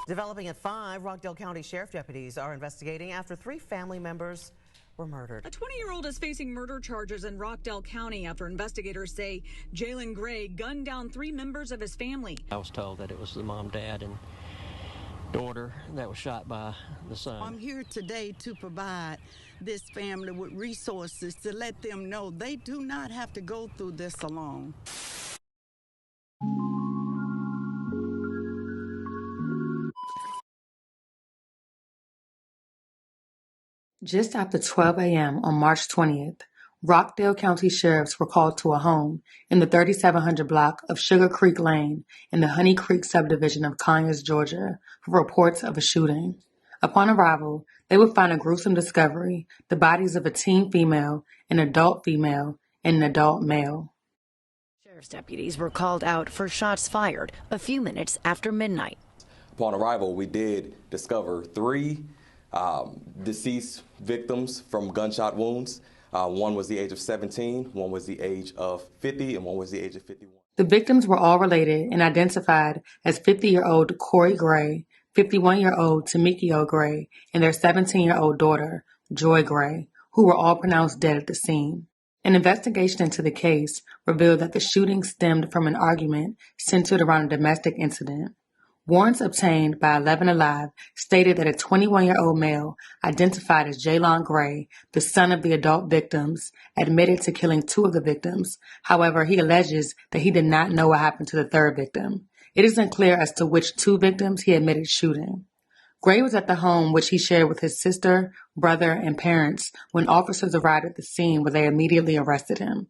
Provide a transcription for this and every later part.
Developing at 5, Rockdale County Sheriff deputies are investigating after 3 family members were murdered. A 20-year-old is facing murder charges in Rockdale County after investigators say Jalen Gray gunned down 3 members of his family. I was told that it was the mom, dad, and daughter that was shot by the son. I'm here today to provide this family with resources to let them know they do not have to go through this alone. Just after 12 a.m. on March 20th, Rockdale County sheriffs were called to a home in the 3700 block of Sugar Creek Lane in the Honey Creek subdivision of Conyers, Georgia, for reports of a shooting. Upon arrival, they would find a gruesome discovery: the bodies of a teen female, an adult female, and an adult male. Sheriff's deputies were called out for shots fired a few minutes after midnight. Upon arrival, we did discover 3 deceased victims from gunshot wounds. One was the age of 17, one was the age of 50, and one was the age of 51. The victims were all related and identified as 50-year-old Corey Gray, 51-year-old Tamekio Gray, and their 17-year-old daughter, Joii Gray, who were all pronounced dead at the scene. An investigation into the case revealed that the shooting stemmed from an argument centered around a domestic incident. Warrants obtained by 11 Alive stated that a 21-year-old male identified as Jalen Gray, the son of the adult victims, admitted to killing 2 of the victims. However, he alleges that he did not know what happened to the 3rd victim. It isn't clear as to which 2 victims he admitted shooting. Gray was at the home which he shared with his sister, brother, and parents when officers arrived at the scene, where they immediately arrested him.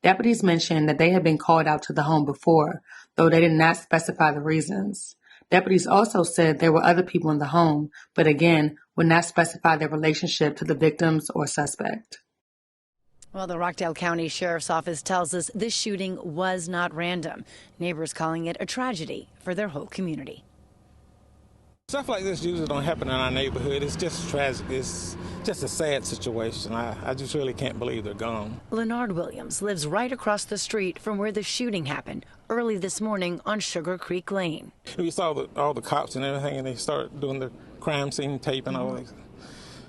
Deputies mentioned that they had been called out to the home before, though they did not specify the reasons. Deputies also said there were other people in the home, but again, would not specify their relationship to the victims or suspect. Well, the Rockdale County Sheriff's Office tells us this shooting was not random. Neighbors calling it a tragedy for their whole community. Stuff like this usually don't happen in our neighborhood. It's just tragic. It's just a sad situation. I just really can't believe they're gone. Leonard Williams lives right across the street from where the shooting happened early this morning on Sugar Creek Lane. We saw all the cops and everything, and they started doing the crime scene tape and all that.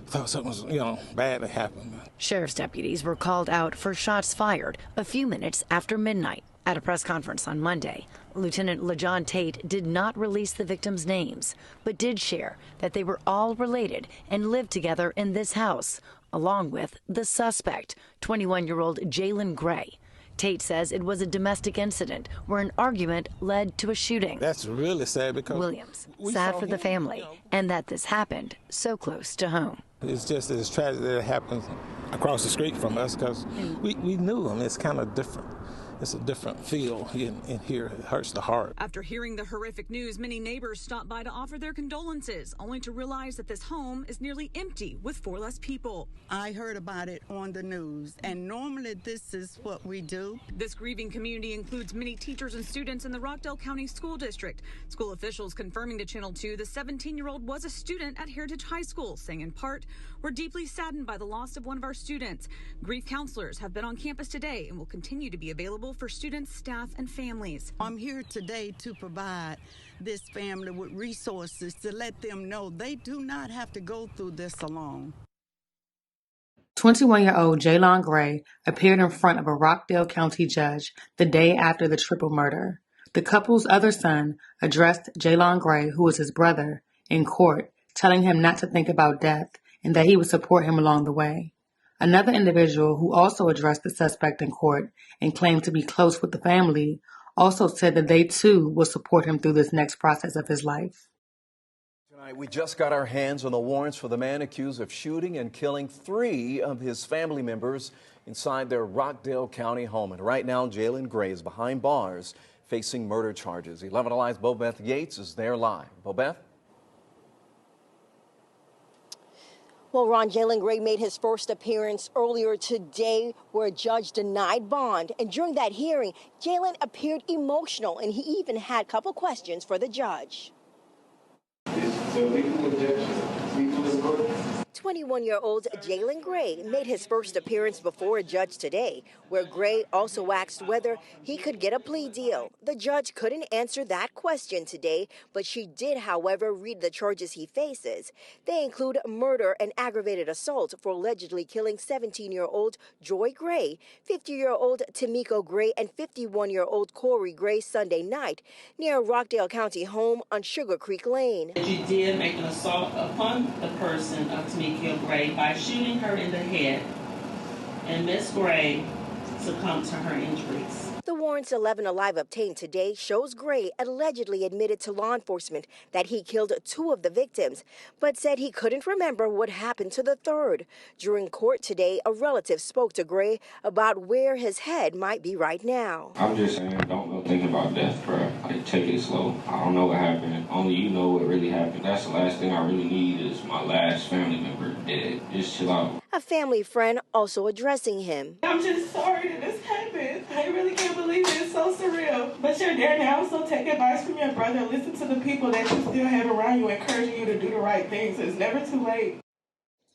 Thought something was, bad had happened. Sheriff's deputies were called out for shots fired a few minutes after midnight. At a press conference on Monday, Lieutenant LeJohn Tate did not release the victims' names, but did share that they were all related and lived together in this house, along with the suspect, 21-year-old Jalen Gray. Tate says it was a domestic incident where an argument led to a shooting. That's really sad because Williams, sad for the family, and that this happened so close to home. It's just as tragic that it happened across the street from us because we knew him. It's kind of different. It's a different feel in here. It hurts the heart. After hearing the horrific news, many neighbors stopped by to offer their condolences, only to realize that this home is nearly empty with 4 less people. I heard about it on the news, and normally this is what we do. This grieving community includes many teachers and students in the Rockdale County School District. School officials confirming to Channel 2 the 17-year-old was a student at Heritage High School, saying in part, "We're deeply saddened by the loss of one of our students. Grief counselors have been on campus today and will continue to be available for students, staff, and families." I'm here today to provide this family with resources to let them know they do not have to go through this alone. 21-year-old Jalen Gray appeared in front of a Rockdale County judge the day after the triple murder. The couple's other son addressed Jalen Gray, who was his brother, in court, telling him not to think about death and that he would support him along the way. Another individual who also addressed the suspect in court and claimed to be close with the family also said that they too will support him through this next process of his life. Tonight, we just got our hands on the warrants for the man accused of shooting and killing 3 of his family members inside their Rockdale County home. And right now, Jalen Gray is behind bars facing murder charges. 11 Alive's Bobeth Yates is there live. Bobeth? Well, Ron, Jalen Gray made his first appearance earlier today where a judge denied bond. And during that hearing, Jalen appeared emotional, and he even had a couple questions for the judge. Is the legal objection 21-year-old Jalen Gray made his first appearance before a judge today, where Gray also asked whether he could get a plea deal. The judge couldn't answer that question today, but she did, however, read the charges he faces. They include murder and aggravated assault for allegedly killing 17-year-old Joii Gray, 50-year-old Tamekio Gray, and 51-year-old Corey Gray Sunday night near Rockdale County home on Sugar Creek Lane. She did make an assault upon the person of Tamekio Gray by shooting her in the head, and Miss Gray succumbed to her injuries. The warrants 11 Alive obtained today shows Gray allegedly admitted to law enforcement that he killed 2 of the victims, but said he couldn't remember what happened to the third. During court today, a relative spoke to Gray about where his head might be right now. I'm just saying, don't go thinking about death, bro. Like, take it slow. I don't know what happened. Only you know what really happened. That's the last thing I really need is my last family member dead. Just chill out. A family friend also addressing him. I'm just sorry that this happened. I really can't believe it. It's so surreal. But you're there now, so take advice from your brother and listen to the people that you still have around you, encouraging you to do the right things. It's never too late.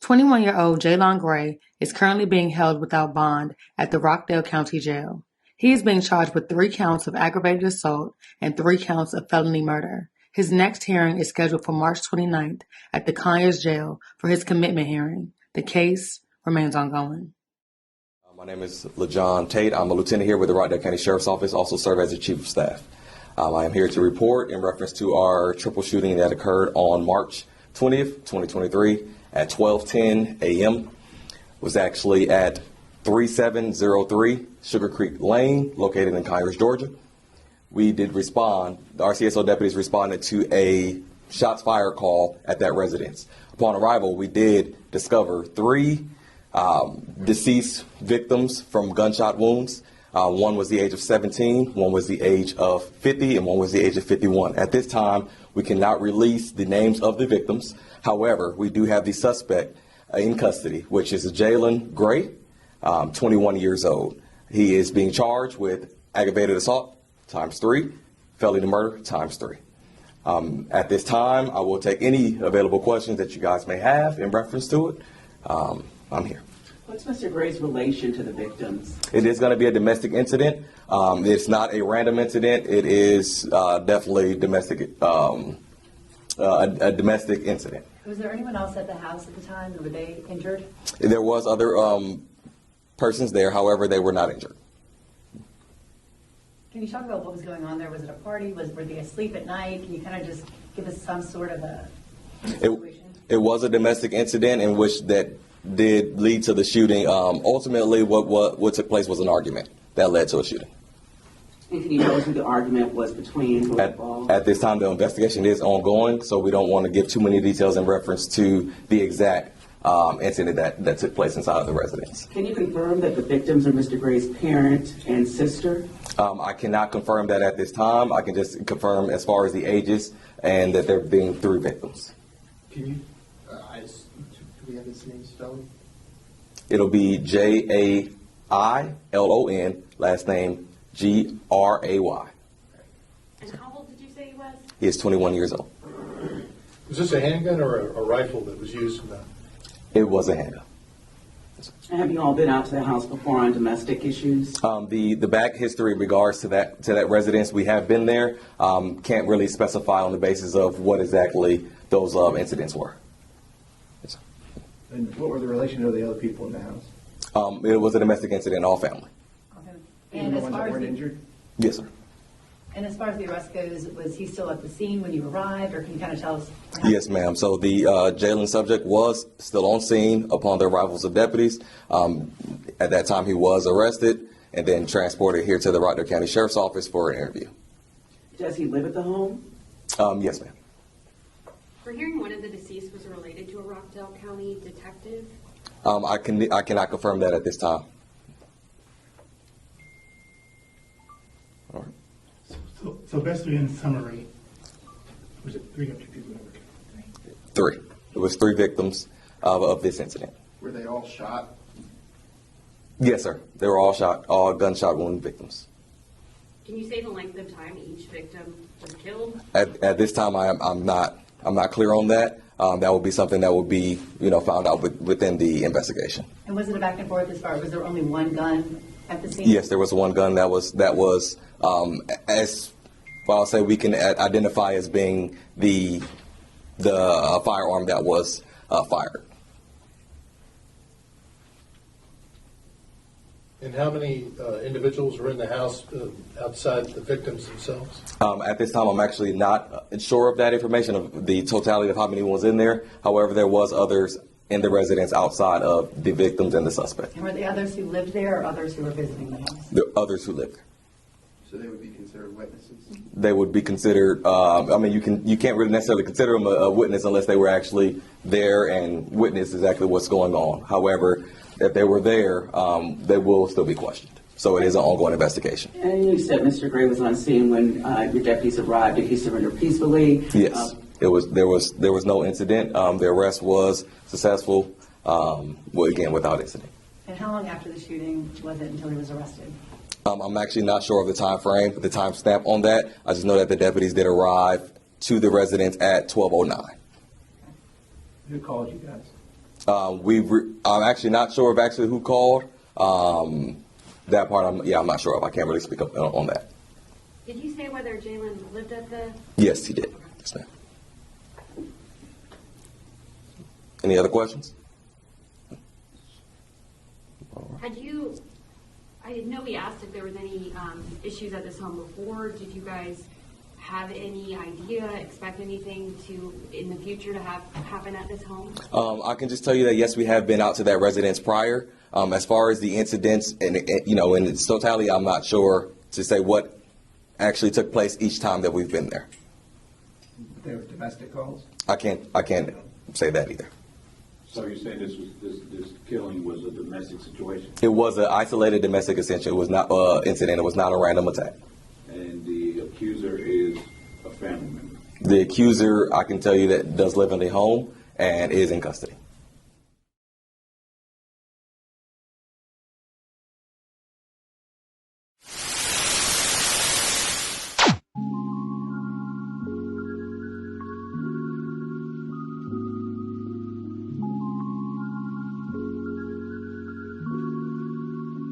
21-year-old Jalen Gray is currently being held without bond at the Rockdale County Jail. He is being charged with 3 counts of aggravated assault and 3 counts of felony murder. His next hearing is scheduled for March 29th at the Conyers Jail for his commitment hearing. The case remains ongoing. My name is Lled Tate. I'm a lieutenant here with the Rockdale County Sheriff's Office, also serve as the Chief of Staff. I am here to report in reference to our triple shooting that occurred on March 20th, 2023 at 12:10 a.m. was actually at 3703 Sugar Creek Lane, located in Conyers, Georgia. We did respond, the RCSO deputies responded to a shots fired call at that residence. Upon arrival, we did discover 3 deceased victims from gunshot wounds. One was the age of 17, one was the age of 50, and one was the age of 51. At this time, we cannot release the names of the victims. However, we do have the suspect in custody, which is Jalen Gray, 21 years old. He is being charged with aggravated assault ×3, felony murder ×3. At this time, I will take any available questions that you guys may have in reference to it. I'm here. What's Mr. Gray's relation to the victims? It is going to be a domestic incident. It's not a random incident. It is definitely domestic, a domestic incident. Was there anyone else at the house at the time? Were they injured? There was other persons there. However, they were not injured. Can you talk about what was going on there? Was it a party? Were they asleep at night? Can you kind of just give us some sort of a situation? It was a domestic incident in which that did lead to the shooting. Ultimately, what took place was an argument that led to a shooting. And can you tell us who the argument was between? Who involved? At this time, the investigation is ongoing, so we don't want to give too many details in reference to the exact incident that took place inside of the residence. Can you confirm that the victims are Mr. Gray's parent and sister? I cannot confirm that at this time. I can just confirm as far as the ages and that there being 3 victims. Can you, do we have his name spelled? It'll be Jailon, last name Gray. And how old did you say he was? He is 21 years old. Was this a handgun or a rifle that was used in that? It was a handgun. Have you all been out to the house before on domestic issues? The back history in regards to that residence, we have been there. Can't really specify on the basis of what exactly those incidents were. Yes, sir. And what were the relation to the other people in the house? It was a domestic incident, all family. Okay. Even the ones that weren't injured? Yes, sir. And as far as the arrest goes, was he still at the scene when you arrived, or can you kind of tell us? Yes, ma'am. So the Jalen subject was still on scene upon the arrivals of deputies. At that time, he was arrested and then transported here to the Rockdale County Sheriff's Office for an interview. Does he live at the home? Yes, ma'am. We're hearing one of the deceased was related to a Rockdale County detective. I cannot confirm that at this time. All right. So basically, in summary, was it 3 or 2 people that were killed? 3. It was 3 victims of this incident. Were they all shot? Yes, sir. They were all shot, all gunshot wound victims. Can you say the length of time each victim was killed? At this time, I'm not clear on that. that would be something that would be, found out within the investigation. And was it a back and forth as far, was there only one gun at the scene? Yes, there was one gun that was as I'll say we can identify as being the firearm that was fired. And how many individuals were in the house outside the victims themselves? At this time, I'm actually not sure of that information, of the totality of how many was in there. However, there was others in the residence outside of the victims and the suspect. And were the others who lived there or others who were visiting the house? The others who lived there. So they would be considered witnesses? They would be considered, you can't really necessarily consider them a witness unless they were actually there and witnessed exactly what's going on. However, if they were there, they will still be questioned. So it is an ongoing investigation. And you said Mr. Gray was on scene when your deputies arrived. Did he surrender peacefully? Yes, there was no incident. The arrest was successful, again, without incident. And how long after the shooting was it until he was arrested? I'm actually not sure of the time frame, the time stamp on that. I just know that the deputies did arrive to the residence at 12:09. Who called you guys? I'm actually not sure of actually who called. That part, I'm not sure of. I can't really speak up on that. Did you say whether Jalen lived at the? Yes, he did. Yes, ma'am. Any other questions? I know we asked if there was any issues at this home before. Did you guys have any idea, expect anything in the future to happen at this home? I can just tell you that yes, we have been out to that residence prior. As far as the incidents and in its totality, I'm not sure to say what actually took place each time that we've been there. There were domestic calls? I can't say that either. So you're saying this killing was a domestic situation? It was an isolated domestic incident. It was not incident. It was not a random attack. And the accuser is a family member? The accuser, I can tell you that does live in the home and is in custody.